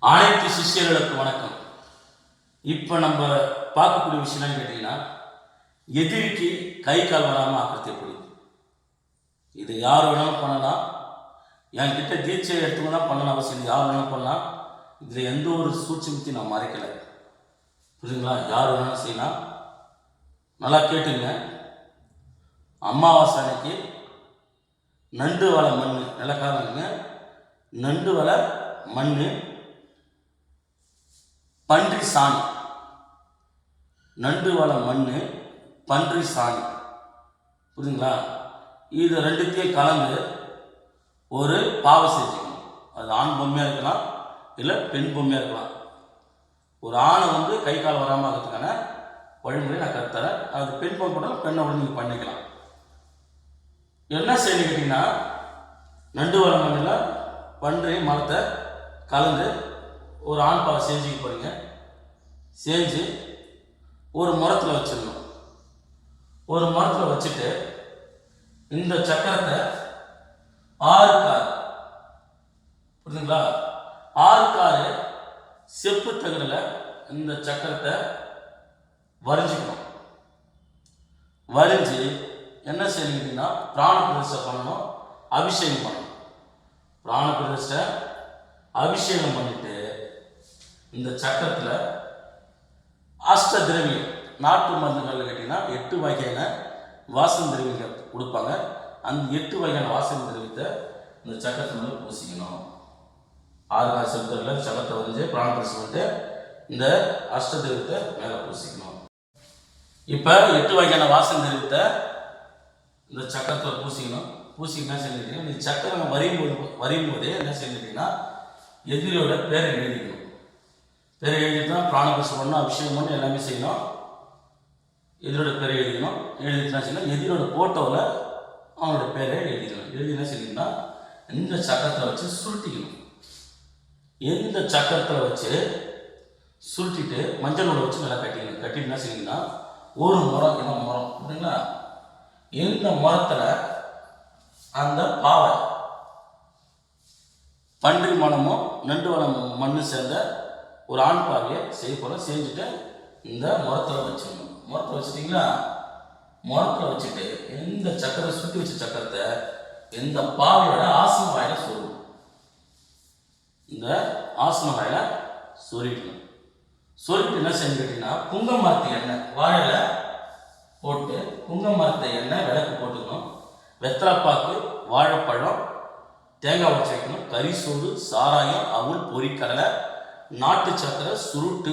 அனைத்து சிஷ்யர்களுக்கு வணக்கம். இப்போ நம்ம பார்க்கக்கூடிய விஷயம் கேட்டீங்கன்னா, எதிரிக்கு கை கால் வராமல் ஆக்கிறது எப்படி? இது யார் வேணாலும் பண்ணலாம். என்கிட்ட தீட்சை எடுத்துக்கணும் தான் பண்ணணும் அவசியம். யார் வேணாலும் பண்ணலாம். இதில் எந்த ஒரு சூட்சமத்தையும் நான் மறைக்கலை. புரியுதுங்களா? யார் வேணாலும் செய்யலாம். நல்லா கேட்டுங்க. அமாவாசை அன்னைக்கு நண்டு வலை மண் நிலக்காரங்க, நண்டு வலை மண், பன்றி சாணி, நண்டு வலை மண், பன்றி சாணி, புரியுதுங்களா? இது ரெண்டுத்தையும் கலந்து ஒரு பாவை செஞ்சுக்கணும். அது ஆண் பொம்மையாக இருக்கலாம், இல்லை பெண் பொம்மையாக இருக்கலாம். ஒரு ஆணை கை கால் வராமல் ஆகிறதுக்கான வழிமுறை நான் கற்றுத்தரேன். அது பெண் பொம்மை போட்டாலும் பெண்ணை நீங்கள் பண்ணிக்கலாம். என்ன செய்யணும் கேட்டிங்கன்னா, நண்டு வலை மண்ணில் பன்றி மரத்தை கலந்து ஒரு ஆண் பாவை செஞ்சுக்க போகிறீங்க. செஞ்சு ஒரு முறத்தில் வச்சிடணும். ஒரு முறத்தில் வச்சுட்டு இந்த சக்கரத்தை 6 கார், புரியுதுங்களா? 6 கார் செப்பு தகடில் இந்த சக்கரத்தை வரைஞ்சிக்கணும். வரைஞ்சி என்ன செய்யணுங்கன்னா, பிராண பிரதிஷ்டை பண்ணணும், அபிஷேகம் பண்ணணும். பிராண பிரதிஷ்டை அபிஷேகம் பண்ணிட்டு இந்த சக்கரத்தில் அஷ்ட திரவியம், நாட்டு மருந்துகள் கேட்டிங்கன்னா 8 வகையான வாசன திரவியங்கள் கொடுப்பாங்க. அந்த 8 வகையான வாசன திரவியத்தை இந்த சக்கரத்து மேலே பூசிக்கணும். 6 காசு செலுத்தல சக்கரத்தை வந்து பிராண பிரதிஷ்டை பண்ணிட்டு இந்த அஷ்ட திரவியத்தை மேலே பூசிக்கணும். இப்போ 8 வகையான வாசன திரவியத்தை இந்த சக்கரத்தில் பூசிக்கணும். பூசிக்கினா செஞ்சுட்டீங்கன்னா, இந்த சக்கரம் வரையும்போதே என்ன செஞ்சுட்டீங்கன்னா, எதிரியோட பேரை எழுதிக்கணும். பேரை எழுதிட்டு தான் பிராண பிரதிஷ்டை பண்ணணும், அபிஷேகம் பண்ணணும், எல்லாமே செய்யணும். எதிரோட பேரை எழுதிக்கணும். எழுதிட்டுனா செய்யணும். எதிரோட ஃபோட்டோவில் அவனோட பேரை எழுதிக்கணும். எழுதினா செய்யணும்னா, இந்த சக்கரத்தில் வச்சு சுருட்டிக்கணும். எந்த சக்கரத்தில் வச்சு சுருட்டிட்டு மஞ்சள் நூலை வச்சு நல்லா கட்டிக்கணும். கட்டிட்டுனா செய்யணும்னா, ஒரு முறம், என்ன முறம் அப்படிங்களா, இந்த முறத்தில் அந்த பாவை பன்றி மனமும் நண்டு வலை மண்ணு சேர்ந்த ஒரு ஆண் பாவையை செய்ய போல செஞ்சுட்டு இந்த முறத்தில் வச்சிடணும். முறத்தில் வச்சுட்டிங்களா? முறத்தில் வச்சுட்டு இந்த சக்கரை சுட்டி வச்ச சக்கரத்தை இந்த பாவையோட ஆசன வாயில சொருணும். இந்த ஆசன வாயில சொருகிக்கணும். சொருகிட்டு என்ன செஞ்சு கேட்டீங்கன்னா, புங்க மரத்து எண்ணெய் வாழையில போட்டு புங்க மரத்தை எண்ணெய் விளக்கு போட்டுக்கணும். வெத்தலைப்பாக்கு, வாழைப்பழம், தேங்காய் உடச்சி வைக்கணும். கரிசோறு, சாராயம், அவுள், பொரிக்கடலை, நாட்டு சக்கரை, சுருட்டு,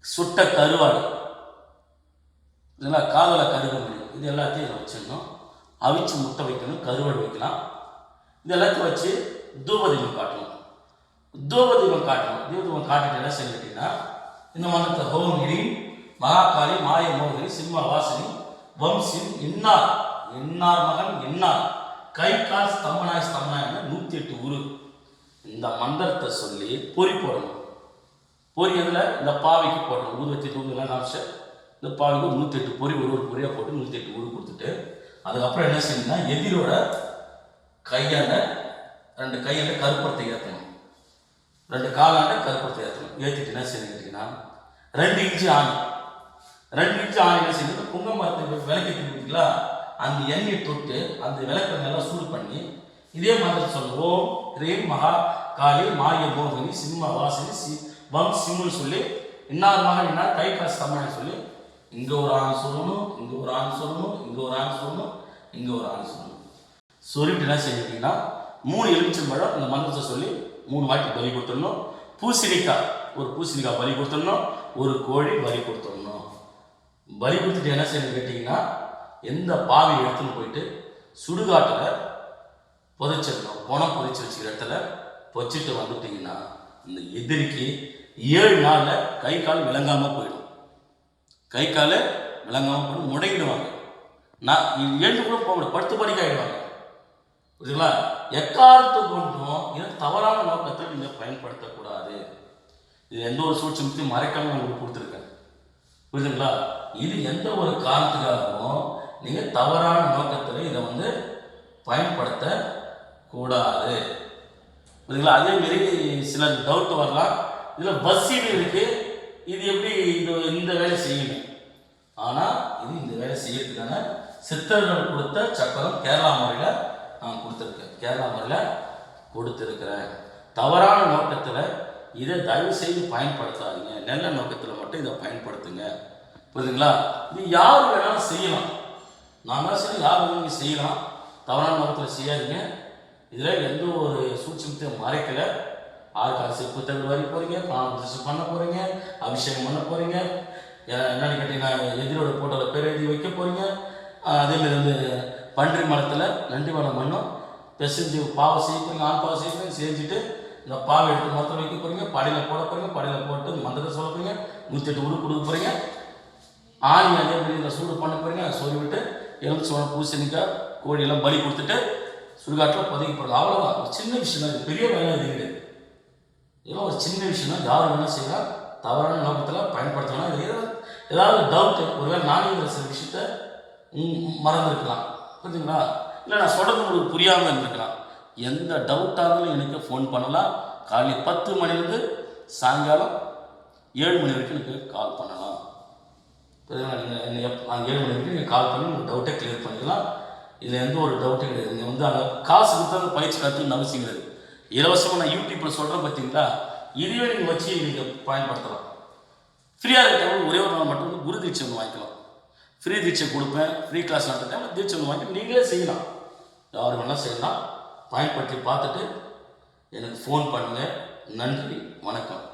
சுட்ட கருவாடு, இதெல்லாம் காதல கருகமணி, இது எல்லாத்தையும் வச்சிடணும். அவிச்சு முட்டை வைக்கணும், கருவாடு வைக்கலாம். இது எல்லாத்தையும் வச்சு தூபதீபம் காட்டணும். தூபதீபம் காட்டிட்டு என்ன செஞ்சுட்டீங்கன்னா, இந்த மனத்தை ஹோம் இடி மகாகாளி, மாய மோகினி, சிம்ம வாசினி, வம்சின், இன்னார் மகன் இன்னார், கை கால் ஸ்தம்பனாய் 108 உரு, இந்த மந்திரத்தை சொல்லி பொறி போடணும். பொறி அதில் இந்த பாவைக்கு போடணும். ஊதுவத்தி தூங்கலாம் காமிச்சு இந்த பாவைக்கு 108 பொறி, ஒரு பொரியாக போட்டு 108 உரு கொடுத்துட்டு, அதுக்கப்புறம் என்ன செய்யணும்னா, எதிரோட கையாண்ட 2 கையாண்ட கருப்பத்தை ஏற்றணும். 2 காலாண்ட கருப்பத்தை ஏற்றணும். ஏற்றிட்டு என்ன செய்யணும் கேட்டிங்கன்னா, 2 இன்ச்சு ஆணி, 2 இன்ச்சு ஆணி என்ன செய்யணும், புங்க மரத்தை விளக்கி கொடுத்தீங்களா, அந்த எண்ணெயை தொட்டு அந்த விளக்கை நல்லா சூடு பண்ணி இதே மாதிரி சொல்லணும். ஓம் ரீம் மகா காளி, மாய மோகினி, சிம்ம வாசினி, வம் சிம்முன்னு சொல்லி, இன்னார் மகன் இன்னார், கை காசு தமிழ் சொல்லி, இங்கே ஒரு ஆண் சொல்லணும், இங்கே ஒரு ஆண் சொல்லணும், இங்கே ஒரு ஆண் சொல்லணும், இங்கே ஒரு ஆண் சொல்லணும். சொல்லிட்டு என்ன செஞ்சுட்டீங்கன்னா, 3 எலுமிச்சம்பழம் இந்த மந்திரத்தை சொல்லி 3 வாட்டி பலி கொடுத்துடணும். பூசணிக்காய், ஒரு பூசணிக்காய் பலி கொடுத்துடணும். ஒரு கோழி பலி கொடுத்துடணும். பலி கொடுத்துட்டு என்ன செய்யணும் கேட்டிங்கன்னா, எந்த பாவை எடுத்துன்னு போயிட்டு சுடுகாட்டில் புதைச்சிடணும். பணம் புதைச்சி வச்சுக்கிற இடத்துல வச்சுட்டு வந்துட்டிங்கன்னா, இந்த எதிரிக்கு 7 நாளில் கை கால் விளங்காமல் போயிடும். கை கால் விளங்காமல் போயிடும், முடங்கிடுவாங்க. நான் எழுந்து கூட போக முடியும், படுத்து படிக்க ஆகிடுவாங்க. புரியுதுங்களா? எக்காரத்து கொண்டும் இது தவறான நோக்கத்தை நீங்கள் பயன்படுத்தக்கூடாது. இது எந்த ஒரு சூழ்ச்சியத்தையும் மறைக்காமல் உங்களுக்கு கொடுத்துருக்கேன். புரியுதுங்களா? இது எந்த ஒரு காரணத்துக்காகவும் நீங்கள் தவறான நோக்கத்தில் இதை பயன்படுத்த கூடாது. புரியுதுங்களா? அதேமாரி சிலர் டவுட் வரலாம், இதில் பஸ்ஸீடு இருக்குது, இது எப்படி இந்த வேலை செய்யணும்? ஆனால் இது இந்த வேலை செய்யறதுக்கான சித்தர்கள் கொடுத்த சக்கரம் கேரளா முறையில் நான் கொடுத்துருக்கேன். கேரளா முறையில் கொடுத்துருக்கிறேன். தவறான நோக்கத்தில் இதை தயவு செய்து பயன்படுத்தாதீங்க. நல்ல நோக்கத்தில் மட்டும் இதை பயன்படுத்துங்க. புரியுதுங்களா? இது யார் வேணாலும் செய்யலாம். நான் தான் சரி, யார் வேணாலும் செய்யலாம். தவறான நோக்கத்தில் செய்யாதீங்க. இதில் எந்த ஒரு சூட்சமத்தை மறைக்கலை. ஆறுகாசு புத்தகம் வரி போகிறீங்க, பிராணம் பண்ண போகிறீங்க, அபிஷேகம் பண்ண போகிறீங்க, என்னென்னு கேட்டிங்கன்னா எதிரோட போட்டோவில் பேர் எழுதி வைக்க போகிறீங்க. அதேமாரி வந்து பன்றி மரத்தில் நன்றி மரம் மண்ணும் பெசஞ்சு பாவை செய்ய போகிறீங்க, ஆண் பாவை செய்ய போகிறீங்க. செஞ்சுட்டு இந்த பாவை எடுத்து மரத்தில் வைக்க போகிறீங்க, படையில் போட போகிறீங்க, படையில் போட்டு மந்திரத்தை சொல்ல போகிறீங்க, 108 உரு கொடுக்க போகிறீங்க. ஆணி அதேமாரி இந்த சூடு பண்ண போகிறீங்க. அதை சொல்லி விட்டு எலுமிச்சம்பழம், பூசணிக்காய், கோழியெல்லாம் பலி கொடுத்துட்டு சுடுகாட்டில் பதுக்கி போடுறது. அவ்வளோதான். ஒரு சின்ன விஷயம் தான். இது பெரிய வேலை இது கிடையாது. இதெல்லாம் ஒரு சின்ன விஷயம் தான். யார் வேணால் செய்யலாம். தவறான நோக்கத்தில் பயன்படுத்தணும். இது ஏதாவது டவுட்டு, ஒருவேளை நானே சில விஷயத்த மறந்துருக்கலாம். புரிஞ்சுங்களா? இல்லை நான் சொல்கிறது உங்களுக்கு புரியாமல் இருந்திருக்கலாம். எந்த டவுட்டாக இருந்தாலும் எனக்கு ஃபோன் பண்ணலாம். காலையில் 10 மணிலேருந்து சாயங்காலம் 7 மணி வரைக்கும் எனக்கு கால் பண்ணலாம். புரியுதுங்களா? நீங்கள் 7 மணி வரைக்கும் நீங்கள் கால் பண்ணி உங்கள் டவுட்டை கிளியர் பண்ணிக்கலாம். இதில் எந்த ஒரு டவுட்டும் கிடையாது. நீங்கள் வந்து அங்கே காசு கொடுத்தா பயிற்சி கற்றுன்னு அவசியம் கிடையாது. இலவசமாக நான் யூடியூப்பில் சொல்கிறேன் பார்த்தீங்களா, இதுவே நீங்கள் வச்சு நீங்கள் பயன்படுத்தலாம். ஃப்ரீயாக இருக்க டைமில் ஒரே ஒரு நாள் மட்டும் வந்து குரு தீட்சை ஒன்று வாங்கிக்கலாம். ஃப்ரீ தீட்சை கொடுப்பேன். ஃப்ரீ கிளாஸ் நடத்த டைமில் தீட்சை ஒன்று வாங்கி நீங்களே செய்யலாம். யார் வேணால் செய்யலாம். பயன்படுத்தி பார்த்துட்டு எனக்கு ஃபோன் பண்ணுங்கள். நன்றி, வணக்கம்.